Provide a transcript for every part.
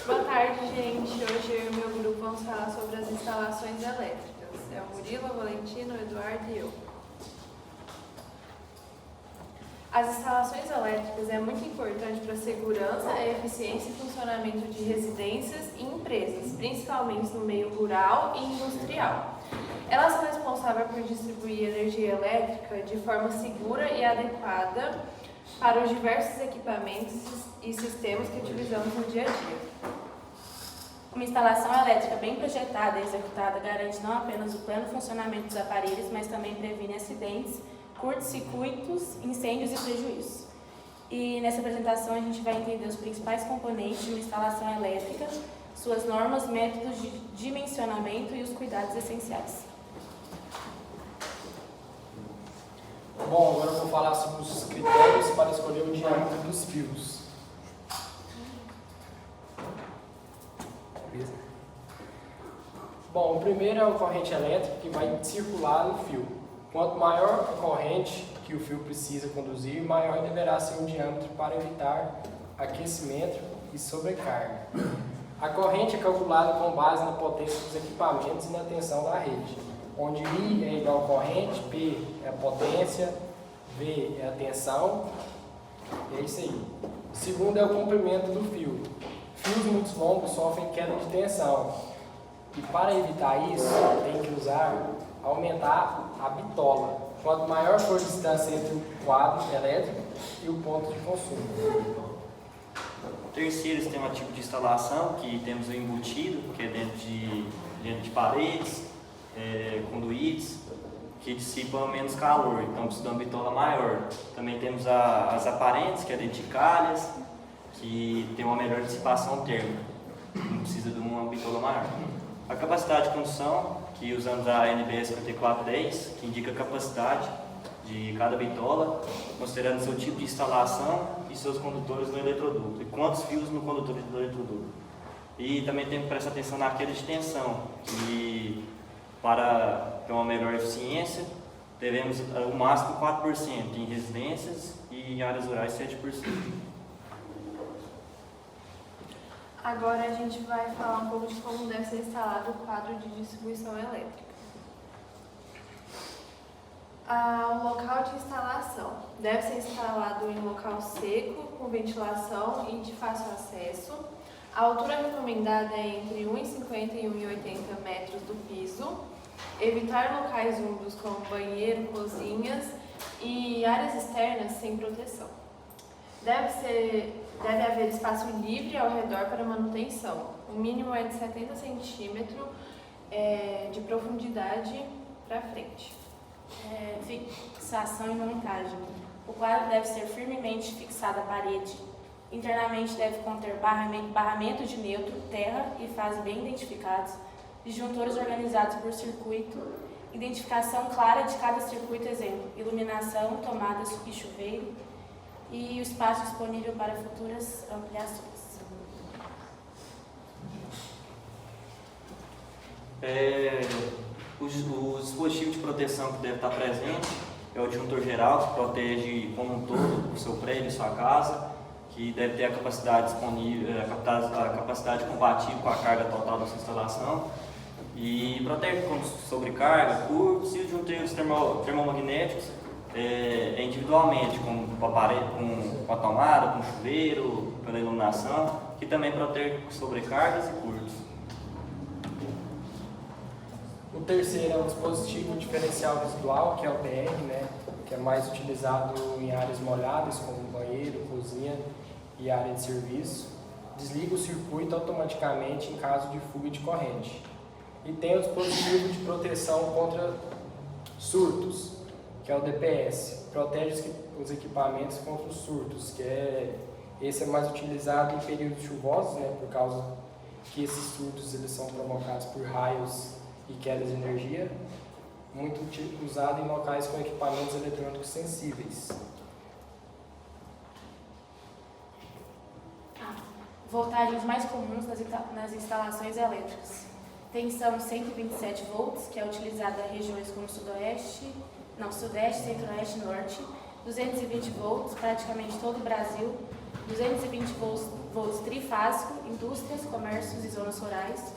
Boa tarde, gente. Hoje eu e meu grupo vamos falar sobre as instalações elétricas. É o Murilo, o Valentino, o Eduardo e eu. As instalações elétricas é muito importante para a segurança, a eficiência e funcionamento de residências e empresas, principalmente no meio rural e industrial. Elas são responsáveis por distribuir energia elétrica de forma segura e adequada para os diversos equipamentos e sistemas que utilizamos no dia a dia. Uma instalação elétrica bem projetada e executada garante não apenas o pleno funcionamento dos aparelhos, mas também previne acidentes, curtos-circuitos, incêndios e prejuízos. E nessa apresentação a gente vai entender os principais componentes de uma instalação elétrica, suas normas, métodos de dimensionamento e os cuidados essenciais. Bom, agora eu vou falar sobre os critérios para escolher o diâmetro dos fios. Beleza? Bom, o primeiro é a corrente elétrica que vai circular no fio. Quanto maior a corrente que o fio precisa conduzir, maior deverá ser o diâmetro para evitar aquecimento e sobrecarga. A corrente é calculada com base na potência dos equipamentos e na tensão da rede, onde I é igual a corrente, P é a potência, V é a tensão, e é isso aí. O segundo é o comprimento do fio. Fios muito longos sofrem queda de tensão, e para evitar isso, tem que aumentar a bitola. Quanto maior for a distância entre o quadro elétrico e o ponto de consumo. Terceiro sistema tipo de instalação, que temos o embutido, que é dentro de paredes, conduítes, que dissipam menos calor, então precisa de uma bitola maior. Também temos as aparentes, que é dentro de calhas, que tem uma melhor dissipação térmica, não precisa de uma bitola maior. A capacidade de condução, que usamos a NBS 5410, que indica a capacidade de cada bitola, considerando seu tipo de instalação e seus condutores no eletroduto, e quantos fios no condutor do eletroduto. E também temos que prestar atenção na queda de tensão, que para ter uma melhor eficiência, devemos o máximo 4% em residências e em áreas rurais 7%. Agora a gente vai falar um pouco de como deve ser instalado o quadro de distribuição elétrica. O local de instalação deve ser instalado em local seco, com ventilação e de fácil acesso. A altura recomendada é entre 1,50 e 1,80 metros do piso. Evitar locais úmidos como banheiro, cozinhas e áreas externas sem proteção. Deve haver espaço livre ao redor para manutenção. O mínimo é de 70 centímetros de profundidade para frente. Fixação e montagem. O quadro deve ser firmemente fixado à parede. Internamente deve conter barramento de neutro, terra e fase bem identificados, disjuntores organizados por circuito, identificação clara de cada circuito, exemplo, iluminação, tomadas e chuveiro, e o espaço disponível para futuras ampliações. O dispositivo de proteção que deve estar presente é o disjuntor geral, que protege como um todo o seu prédio, sua casa, que deve ter a capacidade disponível, a capacidade compatível com a carga total da sua instalação, e protege contra sobrecarga, curtos, e os disjuntores termomagnéticos individualmente, com a parede, com a tomada, com o chuveiro, pela iluminação, que também protege sobrecargas e curtos. O terceiro é o dispositivo diferencial residual, que é o DR, né, que é mais utilizado em áreas molhadas, como banheiro, cozinha e área de serviço. Desliga o circuito automaticamente em caso de fuga de corrente. E tem o dispositivo de proteção contra surtos, que é o DPS. Protege os equipamentos contra os surtos, esse é mais utilizado em períodos chuvosos, né, por causa que esses surtos eles são provocados por raios e quedas de energia, muito usado em locais com equipamentos eletrônicos sensíveis. Voltagens mais comuns nas instalações elétricas. Tensão 127 volts, que é utilizada em regiões como Sudeste, Centro-Oeste e Norte, 220 volts, praticamente todo o Brasil, 220 volts trifásico, indústrias, comércios e zonas rurais,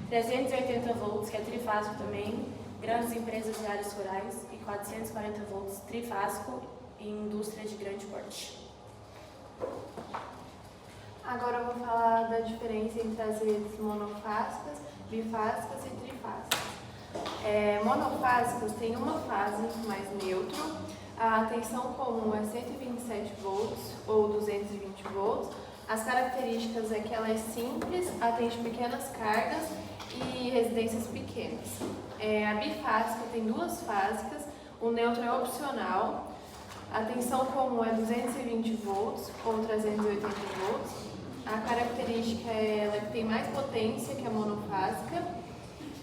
380 volts, que é trifásico também, grandes empresas e áreas rurais, e 440 volts trifásico em indústria de grande porte. Agora eu vou falar da diferença entre as redes monofásicas, bifásicas e trifásicas. Monofásicos tem uma fase mais neutro, a tensão comum é 127 volts ou 220 volts. As características é que ela é simples, atende pequenas cargas e residências pequenas. A bifásica tem duas fásicas, o neutro é opcional, a tensão comum é 220 volts ou 380 volts. A característica é ela que tem mais potência que a monofásica,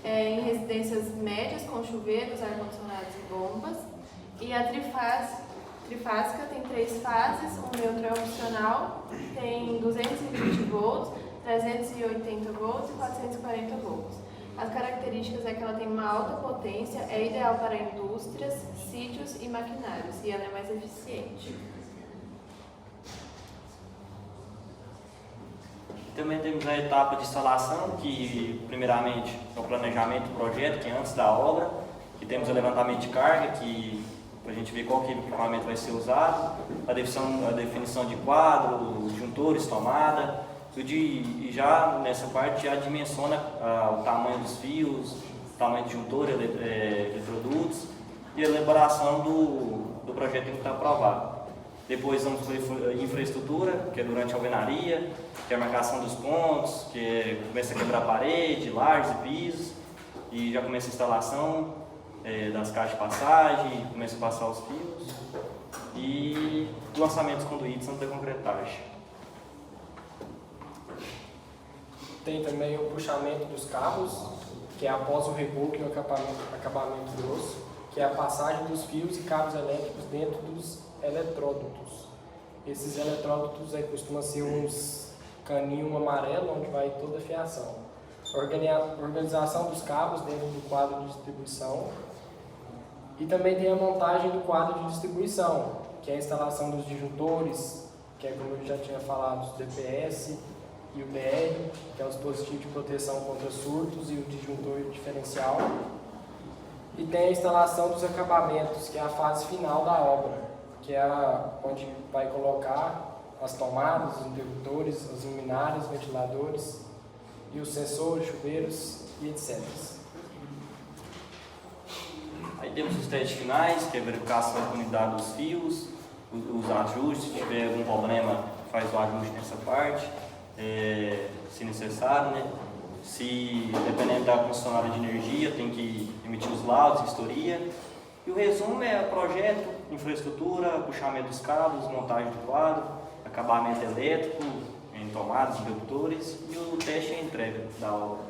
em residências médias com chuveiros, ar-condicionados e bombas. E a trifásica tem três fases, o neutro é opcional, tem 220 volts, 380 volts e 440 volts. As características é que ela tem uma alta potência, é ideal para indústrias, sítios e maquinários, e ela é mais eficiente. Também temos a etapa de instalação, que primeiramente é o planejamento do projeto, que é antes da obra, que temos o levantamento de carga, que para a gente ver qual que equipamento vai ser usado, a definição de quadro, juntores, tomada, e já nessa parte já dimensiona o tamanho dos fios, o tamanho de juntor, eletrodutos e a elaboração do projeto que está aprovado. Depois vamos para a infraestrutura, que é durante a alvenaria, que é a marcação dos pontos, começa a quebrar parede, lajes e pisos, e já começa a instalação das caixas de passagem, começa a passar os fios, e o lançamento dos conduítes antes da concretagem. Tem também o puxamento dos cabos, que é após o reboque e o acabamento grosso, que é a passagem dos fios e cabos elétricos dentro dos eletródutos. Esses eletródutos costumam ser uns caninhos amarelos onde vai toda a fiação. Organização dos cabos dentro do quadro de distribuição. E também tem a montagem do quadro de distribuição, que é a instalação dos disjuntores, que é como eu já tinha falado, os DPS e o BR, que é o dispositivo de proteção contra surtos, e o disjuntor diferencial. E tem a instalação dos acabamentos, que é a fase final da obra, que é onde vai colocar as tomadas, os interruptores, as luminárias, ventiladores e os sensores, chuveiros e etc. Aí temos os testes finais, que é a verificação da unidade dos fios, os ajustes, se tiver algum problema faz o ajuste nessa parte, se necessário, né? Se dependendo da concessionária de energia, tem que emitir os laudos, vistoria. E o resumo é projeto, infraestrutura, puxamento dos cabos, montagem do quadro, acabamento elétrico, em tomadas, interruptores, e o teste e a entrega da obra.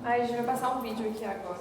A gente vai passar um vídeo aqui agora.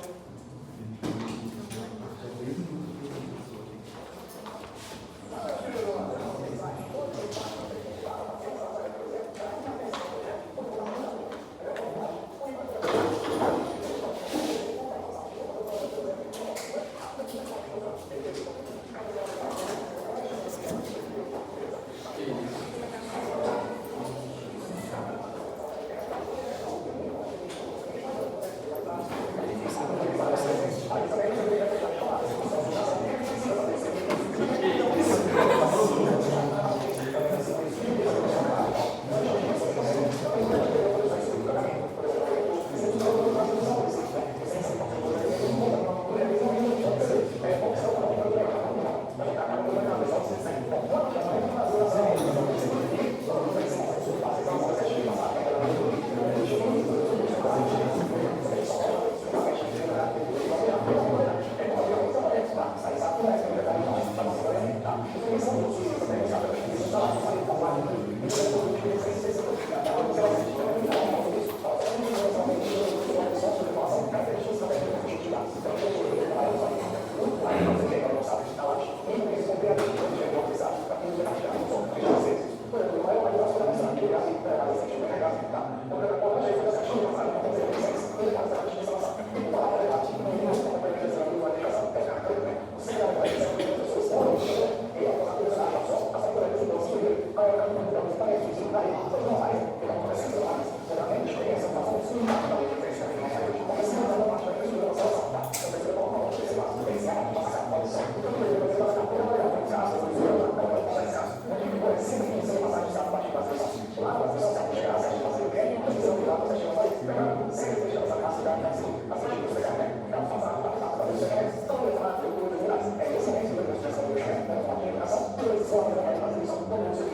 Gracias.